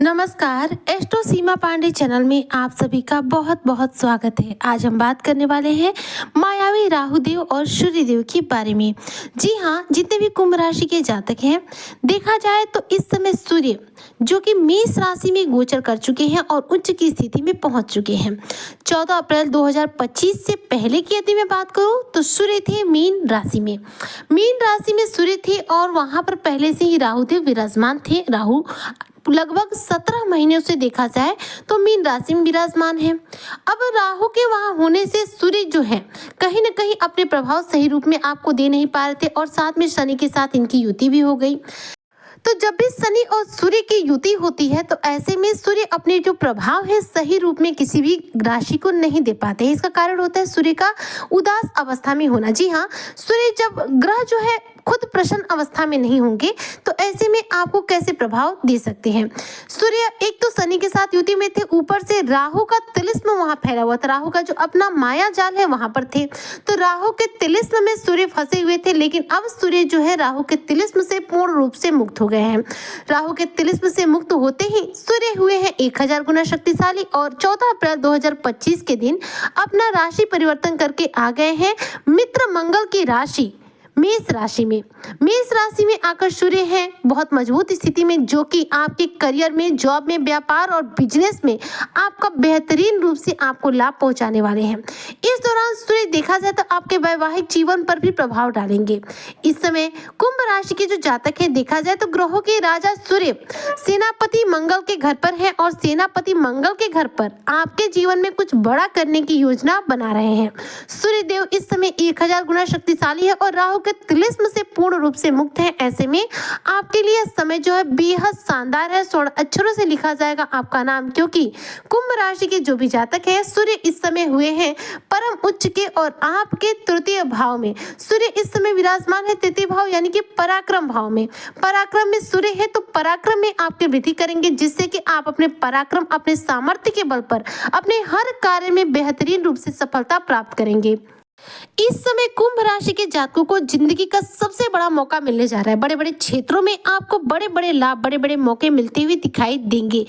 नमस्कार, एस्ट्रो सीमा पांडे चैनल में आप सभी का बहुत बहुत स्वागत है। आज हम बात करने वाले हैं मायावी राहुदेव और सूर्यदेव के बारे में। जी हाँ, जितने भी कुंभ राशि के जातक हैं, देखा जाए तो इस समय सूर्य जो कि मेष राशि में गोचर कर चुके हैं और उच्च की स्थिति में पहुंच चुके हैं। 14 अप्रैल 2025 से पहले की यदि मैं बात करूं तो सूर्य थे मीन राशि में। मीन राशि में सूर्य थे और वहां पर पहले से ही राहुदेव विराजमान थे। राहु लगभग 17 महीनों से देखा जाए तो मीन राशि में विराजमान है। अब राहु के वहां होने से सूर्य जो है कहीं न कहीं अपने प्रभाव सही रूप में आपको दे नहीं पा रहे थे और साथ में शनि के साथ इनकी युति भी हो गई। तो जब भी शनि और सूर्य की युति होती है तो ऐसे में सूर्य अपने जो प्रभाव है सही रूप में किसी भी राशि को नहीं दे पाते हैं। इसका कारण होता है सूर्य का उदास अवस्था में होना। जी हाँ, सूर्य जब ग्रह जो है खुद प्रसन्न अवस्था में नहीं होंगे तो ऐसे में आपको कैसे प्रभाव दे सकते हैं। सूर्य एक तो शनि के साथ युति में थे, ऊपर से राहु का तिलिस्म वहां फैला हुआ था। राहु का जो अपना माया जाल है वहां पर थे, तो राहु के तिलिस्म में सूर्य फंसे हुए थे। लेकिन अब सूर्य जो है राहु के तिलिस्म से पूर्ण रूप से मुक्त हो गए हैं। राहु के तिलिस्म से मुक्त होते ही सूर्य हुए हैं 1000 गुना शक्तिशाली और 14 अप्रैल 2025 के दिन अपना राशि परिवर्तन करके आ गए हैं मित्र मंगल की राशि मेष राशि में। मेष राशि में आकर सूर्य है बहुत मजबूत स्थिति में, जो कि आपके करियर में, जॉब में, व्यापार और बिजनेस में आपका बेहतरीन रूप से आपको लाभ पहुंचाने वाले हैं। इस दौरान सूर्य देखा जाए तो आपके वैवाहिक जीवन पर भी प्रभाव डालेंगे। इस समय कुंभ राशि के जो जातक हैं, देखा जाए तो ग्रहों के राजा सूर्य सेनापति मंगल के घर पर है और सेनापति मंगल के घर पर आपके जीवन में कुछ बड़ा करने की योजना बना रहे हैं। सूर्य देव इस समय 1000 गुना शक्तिशाली है और राहु तिलिस्म से पूर्ण रूप से मुक्त है। ऐसे में आपके लिए समय जो है बेहद शानदार है। स्वर्ण अक्षरों से लिखा जाएगा आपका नाम, क्योंकि कुंभ राशि के जो भी जातक है सूर्य इस समय हुए हैं परम उच्च के और आपके तृतीय भाव में सूर्य इस समय विराजमान है। तृतीय भाव यानी कि पराक्रम भाव में। पराक्रम में सूर्य है तो पराक्रम में आपके वृद्धि करेंगे, जिससे कि आप अपने पराक्रम, अपने सामर्थ्य के बल पर अपने हर कार्य में बेहतरीन रूप से सफलता प्राप्त करेंगे। इस समय कुंभ राशि के जातकों को जिंदगी का सबसे बड़ा मौका मिलने जा रहा है। बड़े बड़े क्षेत्रों में आपको बड़े बड़े लाभ, बड़े बड़े मौके मिलते हुए दिखाई देंगे,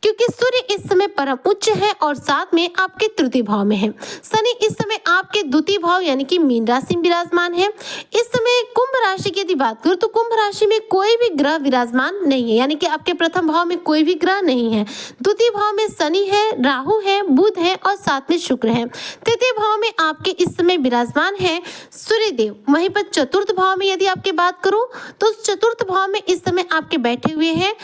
क्योंकि सूर्य इस समय परम उच्च है और साथ में आपके तृतीय भाव में है। शनि इस समय आपके द्वितीय भाव यानी कि मीन राशि में विराजमान है। इस समय कुंभ राशि की यदि बात करूं तो कुंभ राशि में कोई भी ग्रह विराजमान नहीं है, यानी कि आपके प्रथम भाव में कोई भी ग्रह नहीं है। द्वितीय भाव में शनि है, राहु है, बुध है और साथ में शुक्र है। तृतीय भाव में आपके इस समय विराजमान है सूर्यदेव। वहीं पर चतुर्थ भाव में यदि आपकी बात करूं तो चतुर्थ भाव में इस समय आपके बैठे हुए हैं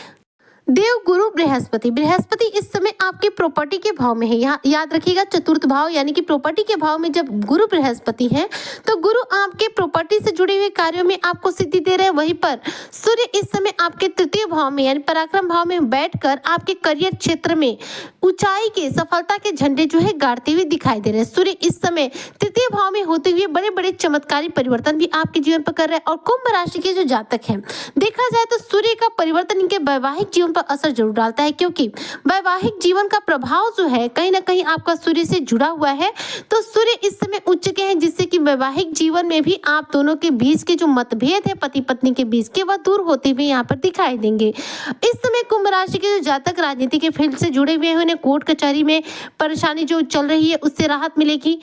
देव गुरु बृहस्पति। बृहस्पति इस समय आपके प्रॉपर्टी के भाव में है। यहाँ याद रखिएगा, चतुर्थ भाव यानी कि प्रॉपर्टी के भाव में जब गुरु बृहस्पति है तो गुरु आपके प्रॉपर्टी से जुड़े हुए कार्यों में आपको सिद्धि दे रहे हैं। वहीं पर सूर्य इस समय आपके तृतीय भाव में यानी पराक्रम भाव में बैठकर आपके करियर क्षेत्र में ऊंचाई के, सफलता के झंडे जो है गाड़ते हुए दिखाई दे रहे हैं। सूर्य इस समय तृतीय भाव में होते हुए बड़े बड़े चमत्कारी परिवर्तन भी आपके जीवन पर कर रहे हैं। और कुंभ राशि के जो जातक हैं, देखा जाए तो सूर्य का परिवर्तन इनके वैवाहिक जीवन पर असर जरूर डालता है, क्योंकि वैवाहिक जीवन का प्रभाव जो है कहीं ना कहीं आपका सूर्य से जुड़ा हुआ है। तो सूर्य इस समय उच्च के हैं, जिससे कि वैवाहिक जीवन में भी आप दोनों के बीच के जो मतभेद है पति पत्नी के बीच के, वह दूर होते हुए यहाँ पर दिखाई देंगे। इस समय कुंभ राशि के जो जातक राजनीति के फील्ड से जुड़े हुए हैं, उन्हें कोर्ट कचहरी में परेशानी जो चल रही है उससे राहत मिलेगी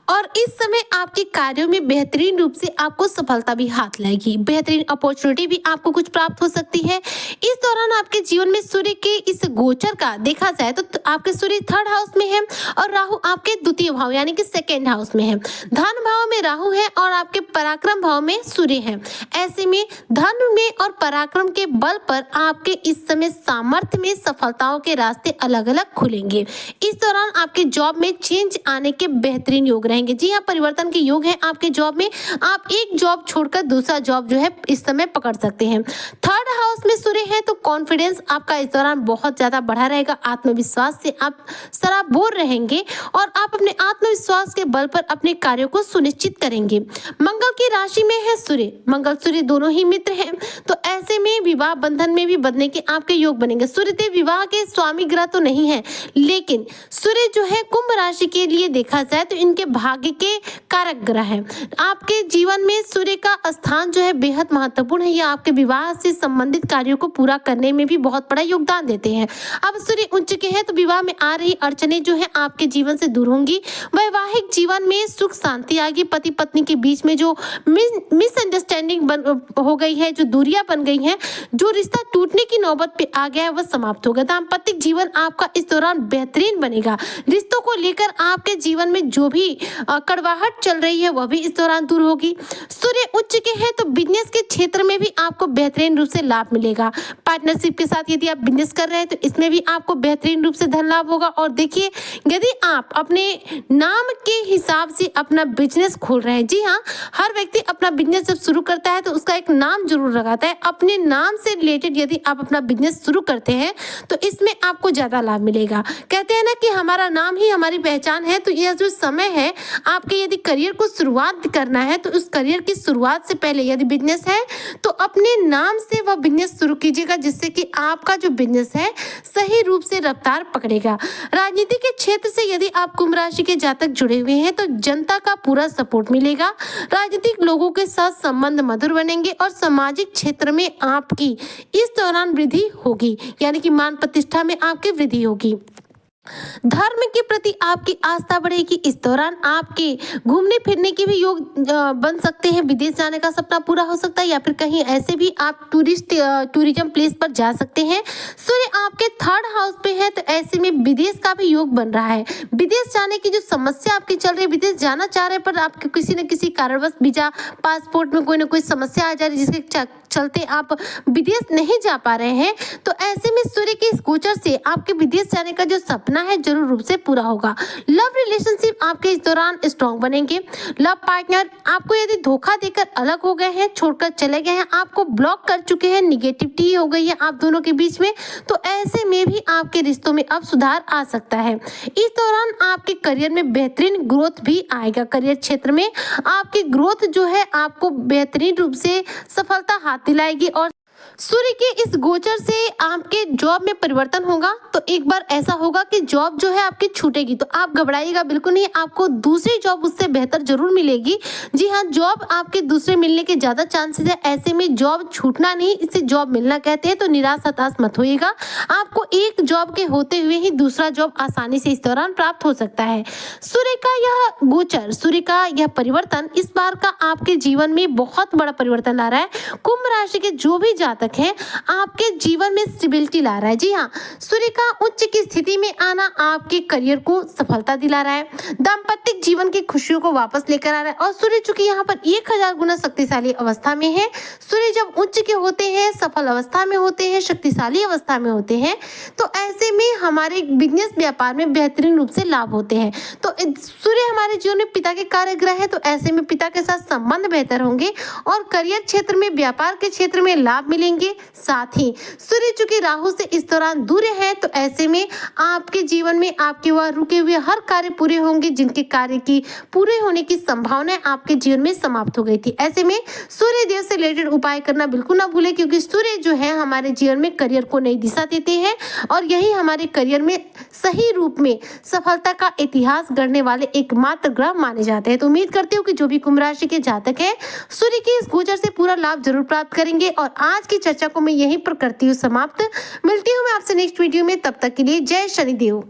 और इस समय आपके कार्यों में बेहतरीन रूप से आपको सफलता भी हाथ लगेगी। बेहतरीन अपॉर्चुनिटी भी आपको कुछ प्राप्त हो सकती है। इस दौरान आपके जीवन में सूर्य के इस गोचर का देखा जाए तो आपके सूर्य 3rd हाउस में है और राहु आपके द्वितीय भाव यानी कि 2nd हाउस में है। धन भाव में राहु है और आपके पराक्रम भाव में सूर्य है। ऐसे में धन में और पराक्रम के बल पर आपके इस समय सामर्थ्य में सफलताओं के रास्ते अलग अलग खुलेंगे। इस दौरान आपके जॉब में चेंज आने के बेहतरीन योग रहेंगे। जी हाँ, परिवर्तन के योग है आपके जॉब में। आप एक जॉब छोड़कर दूसरा जॉब जो है इस समय पकड़ सकते हैं। 3rd हाउस में सूर्य है तो कॉन्फिडेंस आपका इस दौरान बहुत ज्यादा बढ़ा रहेगा। आत्मविश्वास से आप सराबोर रहेंगे और आप अपने आत्मविश्वास के बल पर अपने कार्यों को सुनिश्चित करेंगे। मंगल की राशि में है सूर्य। मंगल सूर्य दोनों ही मित्र हैं, तो ऐसे में विवाह बंधन में भी बंधने के आपके योग बनेंगे। सूर्य देव विवाह के स्वामी ग्रह तो नहीं है, लेकिन सूर्य जो है कुंभ राशि के लिए देखा जाए तो इनके भाग्य के कारक ग्रह है। आपके जीवन में सूर्य का स्थान जो है बेहद महत्वपूर्ण है। यह आपके विवाह से संबंधित कार्यों को पूरा करने में भी बहुत बड़ा योगदान देते हैं। अब सूर्य उच्च के हैं तो विवाह में आ रही अड़चने जो है आपके जीवन से दूर होंगी। वैवाहिक जीवन में सुख शांति आएगी। पति पत्नी के बीच में जो मिसअंडरस्टैंडिंग हो गई है, जो दूरियां बन गई हैं, जो रिश्ता टूटने की नौबत पे आ गया है, वह समाप्त होगा। दाम्पत्य जीवन आपका इस दौरान बेहतरीन बनेगा। रिश्तों को लेकर आपके जीवन में जो भी कड़वाहट चल रही है वह भी इस दौरान दूर होगी। सूर्य उच्च के हैं तो बिजनेस के क्षेत्र में भी आपको बेहतरीन रूप से लाभ मिलेगा। पार्टनरशिप के साथ यदि आप बिजनेस कर रहे हैं तो इसमें भी आपको बेहतरीन रूप से धन लाभ होगा। और देखिए, यदि आप अपने नाम के हिसाब से अपना बिजनेस खोल रहे हैं, जी हाँ, हर व्यक्ति अपना बिजनेस जब शुरू करता है तो उसका एक नाम जरूर लगाता है। अपने नाम से रिलेटेड यदि आप अपना बिजनेस शुरू करते हैं तो इसमें आपको ज्यादा लाभ मिलेगा। कहते हैं ना कि हमारा नाम ही हमारी पहचान है। तो यह जो समय है आपके यदि करियर को शुरुआत करना है तो उस करियर की शुरुआत से पहले यदि बिजनेस है तो अपने नाम से वह बिजनेस शुरू कीजिएगा, जिससे कि आपका जो बिजनेस है सही रूप से रफ्तार पकड़ेगा। राजनीति के क्षेत्र से यदि आप कुंभ राशि के जातक जुड़े हुए हैं तो जनता का पूरा सपोर्ट मिलेगा। राजनीतिक लोगों के साथ संबंध मधुर बनेंगे और सामाजिक क्षेत्र में आपकी इस दौरान वृद्धि होगी, यानी कि मान प्रतिष्ठा में आपकी वृद्धि होगी। धर्म के प्रति आपकी आस्था बढ़ेगी। इस दौरान आपके घूमने फिरने के भी योग बन सकते हैं। विदेश जाने का सपना पूरा हो सकता है या फिर कहीं ऐसे भी आप टूरिज्म प्लेस पर जा सकते हैं। सूर्य आपके 3rd हाउस पे है तो ऐसे में विदेश का भी योग बन रहा है। विदेश जाने की जो समस्या आपकी चल रही है, विदेश जाना चाह रहे पर आपके किसी न किसी कारणवश वीजा पासपोर्ट में कोई ना कोई समस्या आ जा रही है जिसके चलते आप विदेश नहीं जा पा रहे हैं, तो ऐसे में सूर्य के इस गोचर से आपके विदेश जाने का जो सपना है जरूर रूप से पूरा होगा। लव रिलेशनशिप आपके इस दौरान स्ट्रॉन्ग बनेंगे। लव पार्टनर आपको यदि धोखा देकर अलग हो गए हैं, छोड़कर चले गए हैं, आपको ब्लॉक कर चुके हैं, निगेटिविटी हो गई है आप दोनों के बीच में, तो ऐसे में भी आपके रिश्तों में अब सुधार आ सकता है। इस दौरान आपके करियर में बेहतरीन ग्रोथ भी आएगा। करियर क्षेत्र में आपकी ग्रोथ जो है आपको बेहतरीन रूप से सफलता हाथ दिलाएगी। और सूर्य के इस गोचर से आपके जॉब में परिवर्तन होगा। तो एक बार ऐसा होगा कि जॉब जो है आपकी छूटेगी, तो आप घबराइएगा बिल्कुल नहीं, आपको दूसरी जॉब उससे बेहतर जरूर मिलेगी। जी हाँ, जॉब आपके दूसरे मिलने के ज्यादा चांसेस है। ऐसे में जॉब छूटना नहीं, इसे जॉब मिलना कहते हैं। तो निराश हताश मत होइएगा, आपको एक जॉब के होते हुए ही दूसरा जॉब आसानी से इस दौरान प्राप्त हो सकता है। सूर्य का यह गोचर, सूर्य का यह परिवर्तन इस बार का आपके जीवन में बहुत बड़ा परिवर्तन ला रहा है। कुंभ राशि के जो भी जातक है आपके जीवन में स्टेबिलिटी ला रहा है। जी हाँ, सूर्य का उच्च की स्थिति में आना आपके करियर को सफलता दिला रहा है। दाम्पत्य जीवन की खुशियों को वापस लेकर आ रहा है। और सूर्य चूंकि यहाँ पर 1000 गुना शक्तिशाली अवस्था में है, सूर्य जब उच्च के होते हैं, सफल अवस्था में होते हैं, शक्तिशाली अवस्था में होते हैं, तो ऐसे में हमारे बिजनेस व्यापार में बेहतरीन रूप से लाभ होते हैं। तो सूर्य हमारे जीवन में पिता के कार्य ग्रह है, तो ऐसे में पिता के साथ संबंध बेहतर होंगे और करियर क्षेत्र में, व्यापार के क्षेत्र में लाभ मिलेंगे। साथ ही सूर्य चूंकि राहु से इस दौरान दूर है, तो ऐसे में आपके जीवन में आपके वह रुके हुए हर कार्य पूरे होंगे, जिनके कार्य की पूरे होने की संभावना आपके जीवन में समाप्त हो गई थी। ऐसे में सूर्य देव से रिलेटेड उपाय करना बिल्कुल ना भूलें, क्योंकि सूर्य जो है हमारे जीवन में करियर को नई दिशा देते हैं और यही हमारे करियर में सही रूप में सफलता का इतिहास गढ़ने वाले एकमात्र ग्रह माने जाते हैं। तो उम्मीद करती हूँ कि जो भी कुंभ राशि के जातक है सूर्य के इस गोचर से पूरा लाभ जरूर प्राप्त करेंगे। और आज की चर्चा को मैं यहीं पर करती हूँ समाप्त। मिलती हूँ मैं आपसे नेक्स्ट वीडियो में, तब तक के लिए जय शनिदेव।